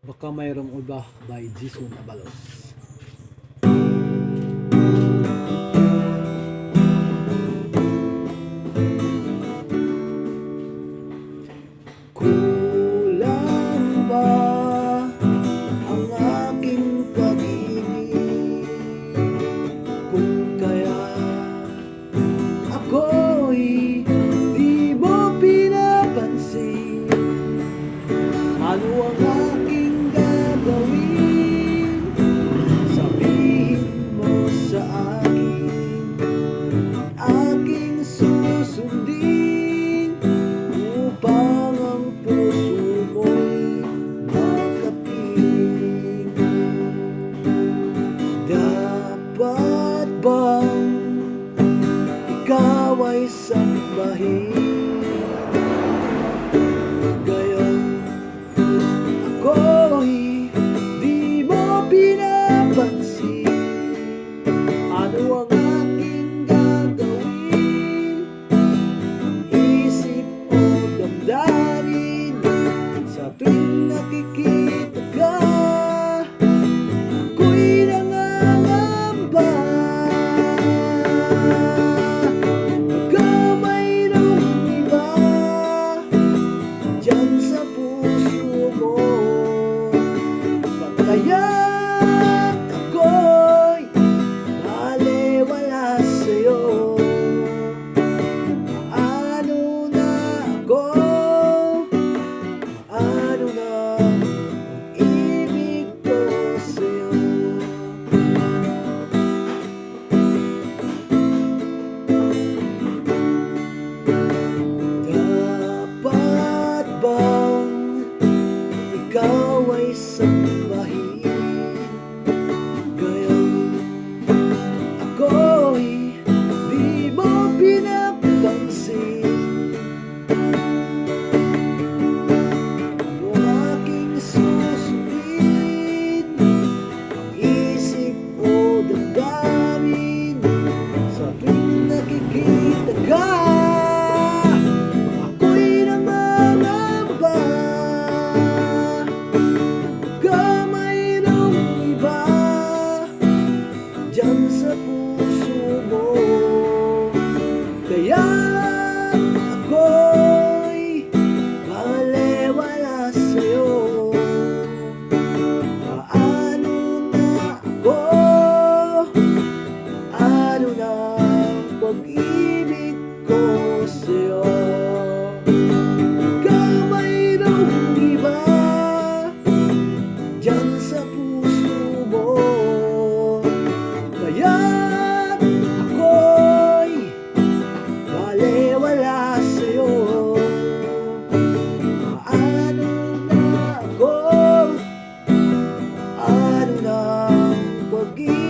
Baka mayroong iba by Jason Abalos. Kulang ba ang aking pag-ibig? Kung kaya ako'y di mo pinapansin, ano ang aking gagawin? Sabihin mo sa akin, aking susundin upang ang puso mo'y makapiling. Dapat bang ikaw ay sambahin? Ako'y di mo pinapansin, ano ang aking gagawin? Isip o damdamin, sa tuwing nakikita ka, ako'y nangangamba. Baka mayroong iba dyan sa puso mo, kaya't ako'y baliwala sa'yo. Paano na ako? Paano na ang ibig ko sa'yo? Dapat bang ikaw ay sambahin? Ako'y di mo pinapansin, ano aking susundin? Ang isip o damdamin, sa tuwing nakikita ka, ako'y nangangamba. Baka mayroong iba dyan sa puso mo, kaya't ako'y baliwala sa'yo. Paano na ako? Paano na ang pag-ibig ko sa'yo? Baka mayroong iba dyan sa puso mo, kaya't ako'y baliwala sa'yo. Paano na ako? Paano na ang pag-ibig